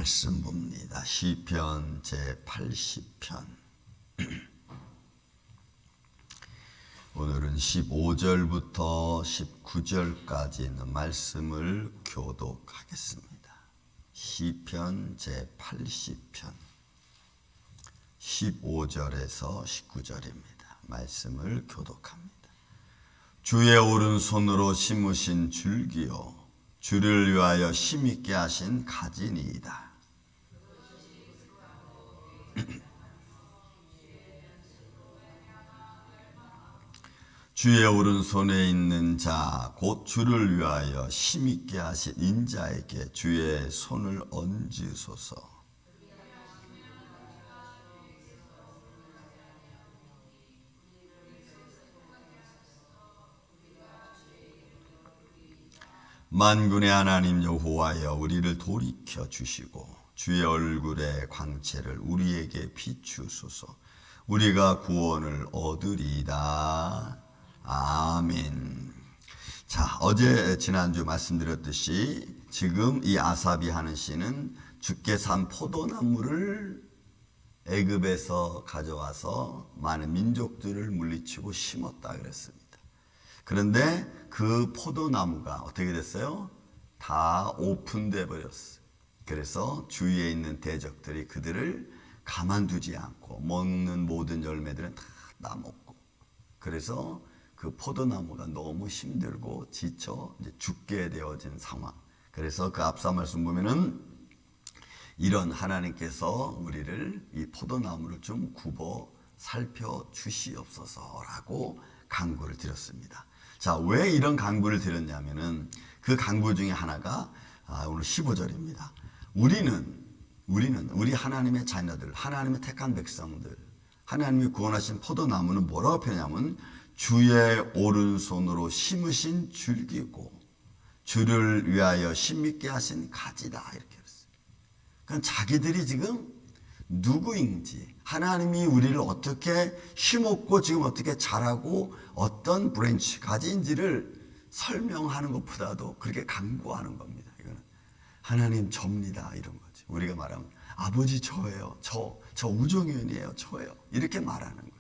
말씀 봅니다. 시편 제80편. 오늘은 15절부터 19절까지 있는 말씀을 교독하겠습니다. 시편 제80편 15절에서 19절입니다. 말씀을 교독합니다. 주의 오른손으로 심으신 줄기요 주를 위하여 힘있게 하신 가지니이다. 주의 오른손에 있는 자 곧 주를 위하여 힘있게 하신 인자에게 주의 손을 얹으소서. 만군의 하나님 여호와여 우리를 돌이켜 주시고 주의 얼굴의 광채를 우리에게 비추소서. 우리가 구원을 얻으리이다. 아멘. 자, 지난주 말씀드렸듯이 지금 이 아삽이 하는 시는 주께 산 포도나무를 애굽에서 가져와서 많은 민족들을 물리치고 심었다 그랬습니다. 그런데 그 포도나무가 어떻게 됐어요? 다 오픈돼 버렸어요. 그래서 주위에 있는 대적들이 그들을 가만두지 않고 먹는 모든 열매들은 다 따먹고, 그래서 그 포도나무가 너무 힘들고 지쳐 이제 죽게 되어진 상황. 그래서 그 앞서 말씀 보면은 이런 하나님께서 우리를 이 포도나무를 좀 굽어 살펴 주시옵소서라고 간구를 드렸습니다. 자, 왜 이런 간구를 드렸냐면은 그 간구 중에 하나가 오늘 15절입니다. 우리 하나님의 자녀들, 하나님의 택한 백성들, 하나님이 구원하신 포도나무는 뭐라고 표현하냐면 주의 오른손으로 심으신 줄기고 주를 위하여 힘있게 하신 가지다 이렇게 했어요. 그러니까 자기들이 지금 누구인지, 하나님이 우리를 어떻게 심었고 지금 어떻게 자라고 어떤 브랜치, 가지인지를 설명하는 것보다도 그렇게 간구하는 겁니다. 이거는 하나님 접니다 이런 거지. 우리가 말하면 아버지 저예요, 저 우종현이에요, 저예요 이렇게 말하는 거예요.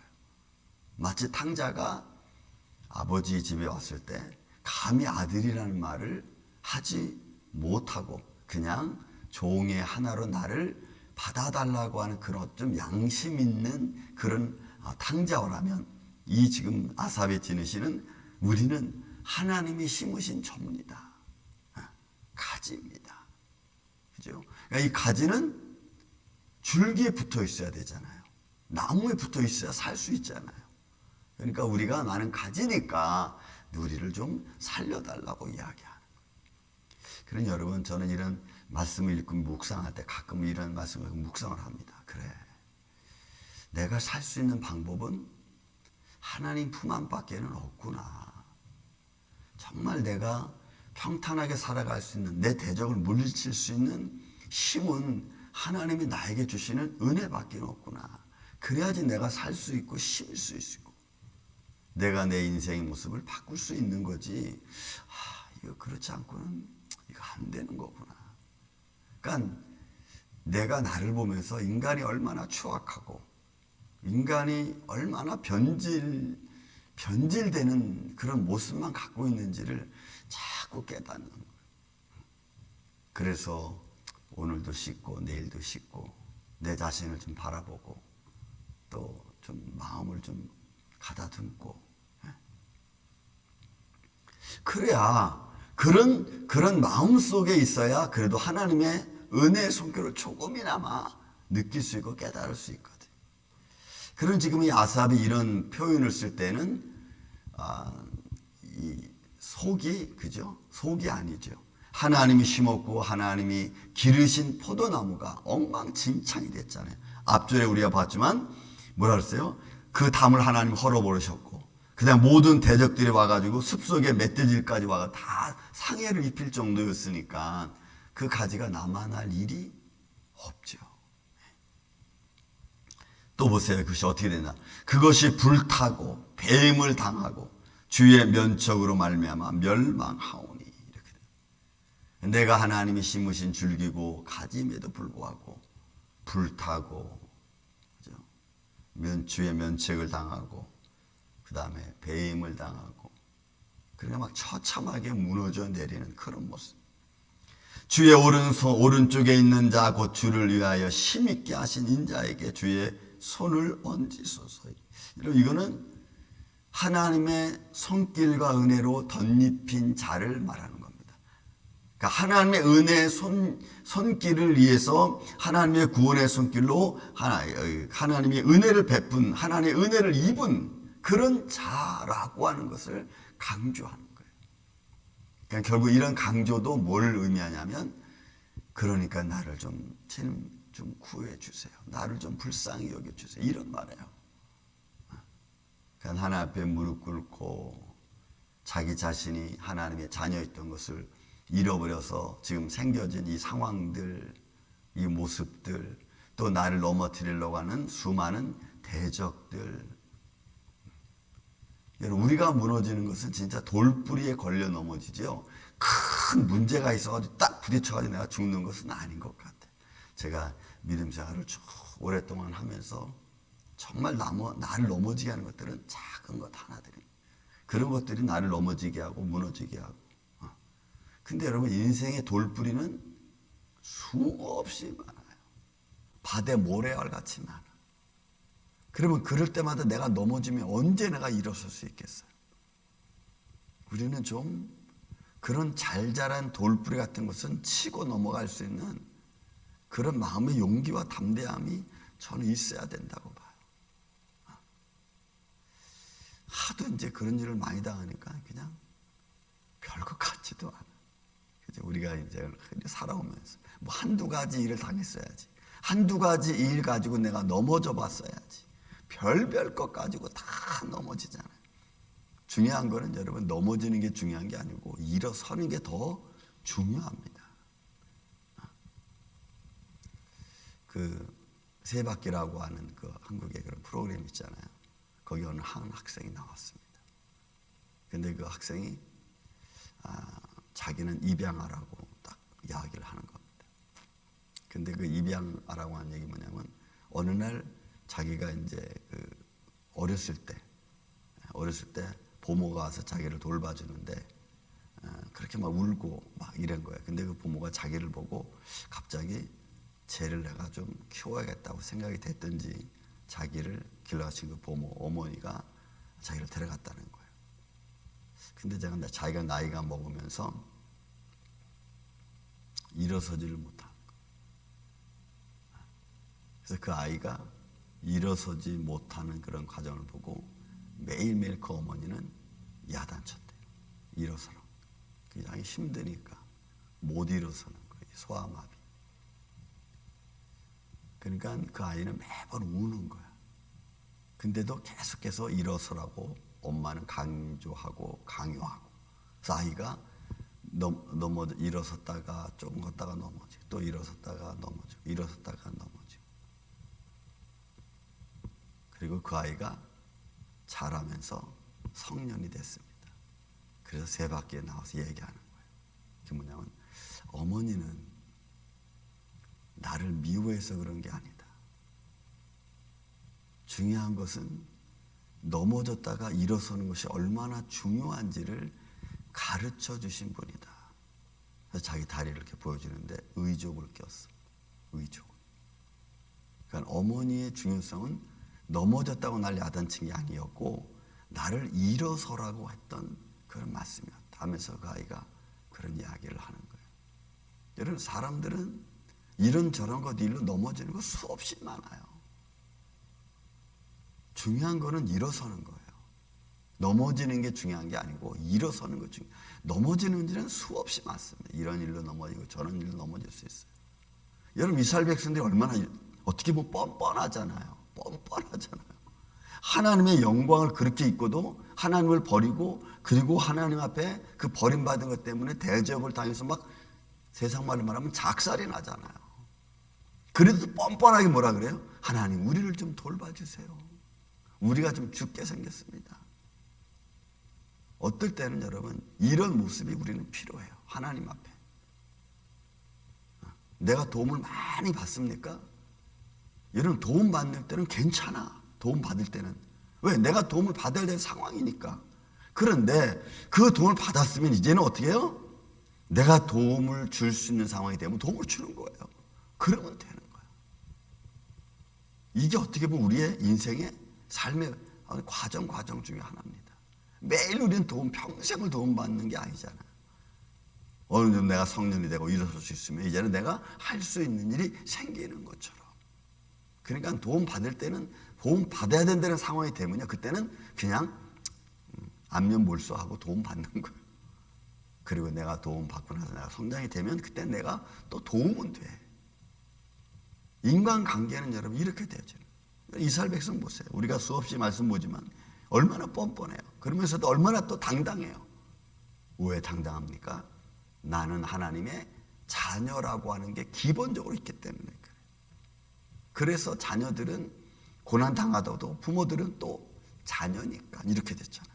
마치 탕자가 아버지 집에 왔을 때 감히 아들이라는 말을 하지 못하고 그냥 종의 하나로 나를 받아달라고 하는 그런 좀 양심 있는 그런 탕자라면, 이 지금 아삽이 지니시는 우리는 하나님이 심으신 접니다. 가지입니다. 그죠? 그러니까 이 가지는 줄기에 붙어 있어야 되잖아요. 나무에 붙어 있어야 살 수 있잖아요. 그러니까 우리가 나는 가지니까 우리를 좀 살려달라고 이야기하는 거예요. 그런 여러분, 저는 이런 말씀을 읽고 묵상할 때 가끔 이런 말씀을 묵상을 합니다. 그래, 내가 살 수 있는 방법은 하나님 품 안밖에는 없구나. 정말 내가 평탄하게 살아갈 수 있는, 내 대적을 물리칠 수 있는 힘은 하나님이 나에게 주시는 은혜밖에 없구나. 그래야지 내가 살 수 있고 쉴 수 있고 내가 내 인생의 모습을 바꿀 수 있는 거지. 이거 그렇지 않고는 이거 안 되는 거구나. 그러니까 내가 나를 보면서 인간이 얼마나 추악하고 인간이 얼마나 변질되는 그런 모습만 갖고 있는지를 자꾸 깨닫는 거예요. 그래서 오늘도 씻고 내일도 씻고 내 자신을 좀 바라보고 또 좀 마음을 좀 가다듬고, 그래야 그런 마음 속에 있어야 그래도 하나님의 은혜의 손길을 조금이나마 느낄 수 있고 깨달을 수 있거든. 그런 지금 이 아삽이 이런 표현을 쓸 때는 이 속이, 그죠? 속이 아니죠. 하나님이 심었고 하나님이 기르신 포도나무가 엉망진창이 됐잖아요. 앞절에 우리가 봤지만 뭐라 그랬어요? 그 담을 하나님 헐어버리셨고 그 다음 모든 대적들이 와가지고 숲속에 멧돼지까지 와가 다 상해를 입힐 정도였으니까 그 가지가 남아날 일이 없죠. 또 보세요. 그것이 어떻게 되나. 그것이 불타고 뱀을 당하고 주의 면척으로 말미암아 멸망하오니. 이렇게 돼요. 내가 하나님이 심으신 줄기고 가짐에도 불구하고 불타고, 그죠? 주의 면책을 당하고, 그 다음에 배임을 당하고, 그러니까 막 처참하게 무너져 내리는 그런 모습. 주의 오른쪽에 있는 자 곧 주를 위하여 힘있게 하신 인자에게 주의 손을 얹으소서. 이거는 하나님의 손길과 은혜로 덧입힌 자를 말하는 겁니다. 그러니까 하나님의 은혜의 손길을 위해서 하나님의 구원의 손길로 하나님의 은혜를 베푼, 하나님의 은혜를 입은 그런 자라고 하는 것을 강조하는 거예요. 그러니까 결국 이런 강조도 뭘 의미하냐면, 그러니까 나를 좀 구해 주세요. 나를 좀 불쌍히 여겨 주세요. 이런 말이에요. 그러니까 하나님 앞에 무릎 꿇고 자기 자신이 하나님의 자녀였던 것을 잃어버려서 지금 생겨진 이 상황들, 이 모습들, 또 나를 넘어뜨리려고 하는 수많은 대적들. 여러분, 우리가 무너지는 것은 진짜 돌뿌리에 걸려 넘어지죠. 큰 문제가 있어가지고 딱 부딪혀가지고 내가 죽는 것은 아닌 것 같아요. 제가 믿음 생활을 쭉 오랫동안 하면서 정말 나를 넘어지게 하는 것들은 작은 것 하나들이, 그런 것들이 나를 넘어지게 하고 무너지게 하고. 근데 여러분, 인생의 돌뿌리는 수없이 많아요. 바다 모래알 같이 많아. 그러면 그럴 때마다 내가 넘어지면 언제 내가 일어설 수 있겠어요? 우리는 좀 그런 잘 자란 돌뿌리 같은 것은 치고 넘어갈 수 있는 그런 마음의 용기와 담대함이 저는 있어야 된다고 봐요. 하도 이제 그런 일을 많이 당하니까 그냥 별것 같지도 않아. 우리가 이제 살아오면서 뭐 한두 가지 일을 당했어야지, 한두 가지 일 가지고 내가 넘어져 봤어야지, 별별 것 가지고 다 넘어지잖아요. 중요한 거는 여러분, 넘어지는 게 중요한 게 아니고 일어서는 게 더 중요합니다. 그 세바퀴라고 하는 그 한국의 그런 프로그램 있잖아요. 거기 어느 한 학생이 나왔습니다. 근데 그 학생이 자기는 입양아라고 딱 이야기를 하는 겁니다. 근데 그 입양아라고 하는 얘기 뭐냐면, 어느 날 자기가 이제 그 어렸을 때 부모가 와서 자기를 돌봐주는데 그렇게 막 울고 막 이런 거예요. 근데 그 부모가 자기를 보고 갑자기 쟤를 내가 좀 키워야겠다고 생각이 됐든지 자기를 길러가신 그 어머니가 자기를 데려갔다는 거예요. 근데 자기가 나이가 먹으면서 일어서지를 못하는 거예요. 그래서 그 아이가 일어서지 못하는 그런 과정을 보고 매일매일 그 어머니는 야단쳤대요. 일어서라. 그냥 힘드니까 못 일어서는 거예요. 소아마비. 그러니까 그 아이는 매번 우는 거야. 근데도 계속해서 일어서라고 엄마는 강조하고 강요하고. 그래서 아이가 일어섰다가 조금 걷다가 넘어지고, 또 일어섰다가 넘어지고, 일어섰다가 넘어지고. 그리고 그 아이가 자라면서 성년이 됐습니다. 그래서 세바퀴에 나와서 얘기하는 거예요. 그게 뭐냐면, 어머니는 나를 미워해서 그런 게 아니다. 중요한 것은 넘어졌다가 일어서는 것이 얼마나 중요한지를 가르쳐 주신 분이다. 그래서 자기 다리를 이렇게 보여주는데 의족을 꼈어. 의족. 그러니까 어머니의 중요성은 넘어졌다고 날 야단친 게 아니었고, 나를 일어서라고 했던 그런 말씀이었다 하면서 그 아이가 그런 이야기를 하는 거예요. 여러분, 사람들은 이런저런 것 일로 넘어지는 거 수없이 많아요. 중요한 거는 일어서는 거예요. 넘어지는 게 중요한 게 아니고 일어서는 거 중요해요. 넘어지는 일은 수없이 많습니다. 이런 일로 넘어지고 저런 일로 넘어질 수 있어요. 여러분, 이스라엘 백성들이 얼마나 어떻게 보면 뻔뻔하잖아요. 뻔뻔하잖아요. 하나님의 영광을 그렇게 입고도 하나님을 버리고, 그리고 하나님 앞에 그 버림받은 것 때문에 대접을 당해서 막 세상 말로 말하면 작살이 나잖아요. 그래도 뻔뻔하게 뭐라 그래요? 하나님, 우리를 좀 돌봐주세요. 우리가 좀 죽게 생겼습니다. 어떨 때는 여러분, 이런 모습이 우리는 필요해요. 하나님 앞에. 내가 도움을 많이 받습니까? 여러분, 도움 받을 때는 괜찮아. 도움 받을 때는. 왜? 내가 도움을 받아야 될 상황이니까. 그런데 그 도움을 받았으면 이제는 어떻게 해요? 내가 도움을 줄 수 있는 상황이 되면 도움을 주는 거예요. 그러면 되는 거예요. 이게 어떻게 보면 우리의 인생의 삶의 과정 중에 하나입니다. 매일 우리는 평생을 도움받는 게 아니잖아. 어느 정도 내가 성년이 되고 일어설 수 있으면 이제는 내가 할 수 있는 일이 생기는 것처럼. 그러니까 도움 받을 때는 도움 받아야 된다는 상황이 되면요, 그때는 그냥 안면몰수하고 도움 받는 거예요. 그리고 내가 도움 받고 나서 내가 성장이 되면 그때 내가 또 도움은 돼. 인간관계는 여러분 이렇게 되죠. 이스라엘 백성 보세요. 우리가 수없이 말씀 보지만 얼마나 뻔뻔해요. 그러면서도 얼마나 또 당당해요. 왜 당당합니까? 나는 하나님의 자녀라고 하는 게 기본적으로 있기 때문에 그래요. 그래서 자녀들은 고난 당하더라도 부모들은 또 자녀니까 이렇게 됐잖아요.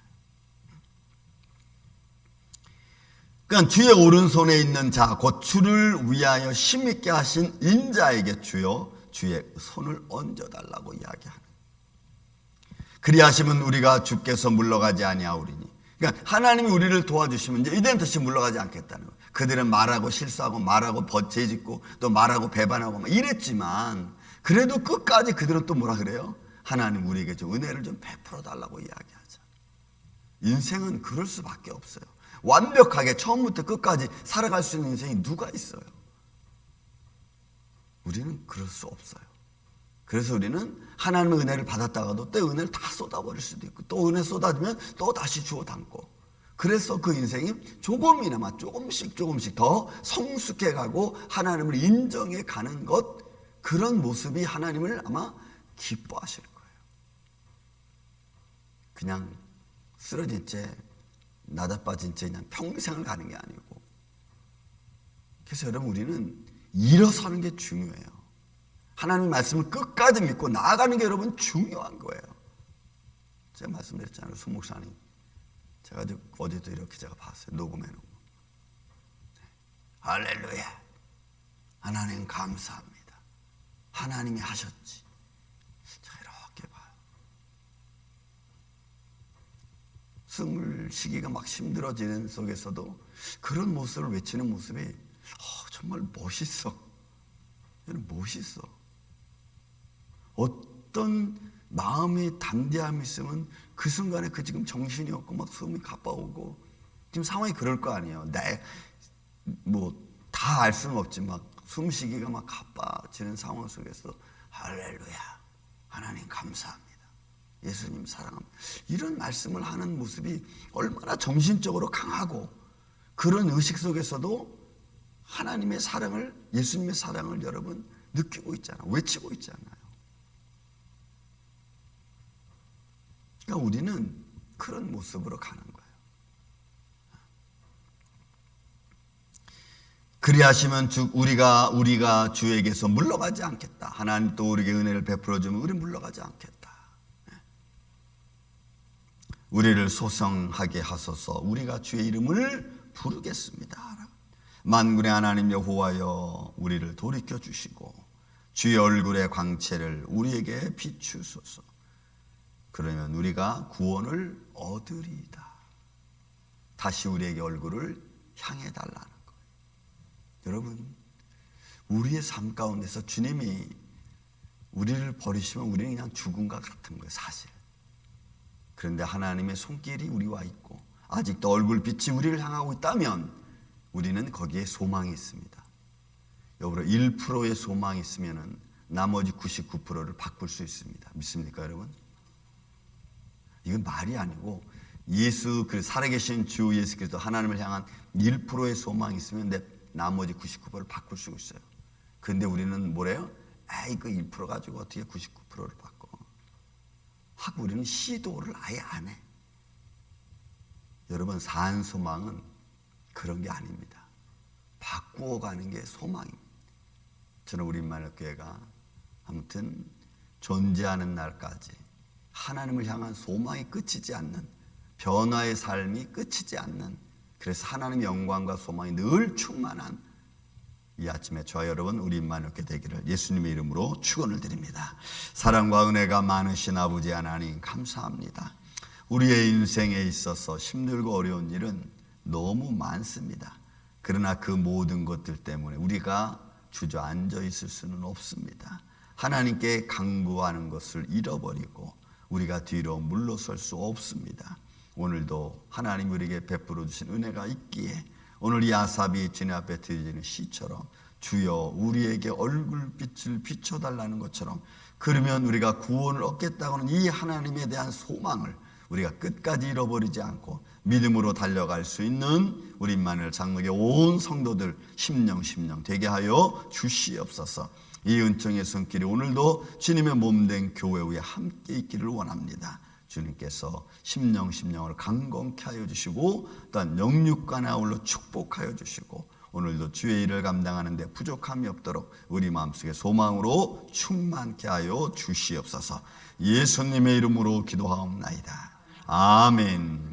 그러니까 주의 오른손에 있는 자, 곧 주를 위하여 힘있게 하신 인자에게 주여 주의 손을 얹어달라고 이야기하는. 그리하시면 우리가 주께서 물러가지 아니하오리니. 그러니까 하나님이 우리를 도와주시면 이제는 다시 물러가지 않겠다는 거예요. 그들은 말하고 실수하고 말하고 죄짓고 또 말하고 배반하고 이랬지만 그래도 끝까지 그들은 또 뭐라 그래요? 하나님 우리에게 좀 은혜를 좀 베풀어 달라고 이야기하죠. 인생은 그럴 수밖에 없어요. 완벽하게 처음부터 끝까지 살아갈 수 있는 인생이 누가 있어요? 우리는 그럴 수 없어요. 그래서 우리는 하나님의 은혜를 받았다가도 또 은혜를 다 쏟아버릴 수도 있고 또 은혜 쏟아지면 또 다시 주워 담고, 그래서 그 인생이 조금이나마 조금씩 더 성숙해 가고 하나님을 인정해 가는 것, 그런 모습이 하나님을 아마 기뻐하실 거예요. 그냥 쓰러진 채 나다빠진 채 그냥 평생을 가는 게 아니고. 그래서 여러분 우리는 일어서는 게 중요해요. 하나님의 말씀을 끝까지 믿고 나아가는 게 여러분 중요한 거예요. 제가 말씀드렸잖아요. 수 목사님, 제가 어제도 이렇게 제가 봤어요. 녹음해놓은 거. 할렐루야, 하나님 감사합니다. 하나님이 하셨지. 제가 이렇게 봐요. 숨을 쉬기가 막 힘들어지는 속에서도 그런 모습을 외치는 모습이 정말 멋있어. 멋있어. 어떤 마음의 담대함이 있으면 그 순간에 지금 정신이 없고 막 숨이 가빠오고 지금 상황이 그럴 거 아니에요. 다 알 수는 없지만 숨쉬기가 막 가빠지는 상황 속에서 할렐루야, 하나님 감사합니다, 예수님 사랑합니다, 이런 말씀을 하는 모습이 얼마나 정신적으로 강하고, 그런 의식 속에서도 하나님의 사랑을, 예수님의 사랑을 여러분 느끼고 있잖아요. 외치고 있잖아요. 그러니까 우리는 그런 모습으로 가는 거예요. 그리하시면 우리가 주에게서 물러가지 않겠다. 하나님 또 우리에게 은혜를 베풀어 주면 우리 물러가지 않겠다. 우리를 소성하게 하소서. 우리가 주의 이름을 부르겠습니다. 만군의 하나님 여호와여, 우리를 돌이켜 주시고 주의 얼굴의 광채를 우리에게 비추소서. 그러면 우리가 구원을 얻으리이다. 다시 우리에게 얼굴을 향해 달라는 거예요. 여러분, 우리의 삶 가운데서 주님이 우리를 버리시면 우리는 그냥 죽은 것 같은 거예요, 사실. 그런데 하나님의 손길이 우리와 있고 아직도 얼굴빛이 우리를 향하고 있다면 우리는 거기에 소망이 있습니다. 여러분, 1%의 소망이 있으면 나머지 99%를 바꿀 수 있습니다. 믿습니까, 여러분? 이건 말이 아니고 그 살아계신 주 예수 그리스도 하나님을 향한 1%의 소망이 있으면 나머지 99%를 바꿀 수 있어요. 그런데 우리는 뭐래요? 그 1% 가지고 어떻게 99%를 바꿔? 하고 우리는 시도를 아예 안 해. 여러분, 산 소망은 그런 게 아닙니다. 바꾸어가는 게 소망입니다. 저는 우리 만일교회가 아무튼 존재하는 날까지 하나님을 향한 소망이 끝이지 않는, 변화의 삶이 끝이지 않는, 그래서 하나님의 영광과 소망이 늘 충만한 이 아침에 저와 여러분 우리 입만 얻게 되기를 예수님의 이름으로 축원을 드립니다. 사랑과 은혜가 많으신 아버지 하나님 감사합니다. 우리의 인생에 있어서 힘들고 어려운 일은 너무 많습니다. 그러나 그 모든 것들 때문에 우리가 주저앉아 있을 수는 없습니다. 하나님께 강구하는 것을 잃어버리고 우리가 뒤로 물러설 수 없습니다. 오늘도 하나님 우리에게 베풀어 주신 은혜가 있기에 오늘 이 아삽이 주님 앞에 드리는 시처럼 주여 우리에게 얼굴빛을 비춰달라는 것처럼 그러면 우리가 구원을 얻겠다고는 이 하나님에 대한 소망을 우리가 끝까지 잃어버리지 않고 믿음으로 달려갈 수 있는 우리만을 장로의 온 성도들 심령 되게 하여 주시옵소서. 이 은총의 손길이 오늘도 주님의 몸된 교회 위에 함께 있기를 원합니다. 주님께서 심령을 강건케 하여 주시고 또한 영육간에 아울러 축복하여 주시고 오늘도 주의 일을 감당하는 데 부족함이 없도록 우리 마음속에 소망으로 충만케 하여 주시옵소서. 예수님의 이름으로 기도하옵나이다. 아멘.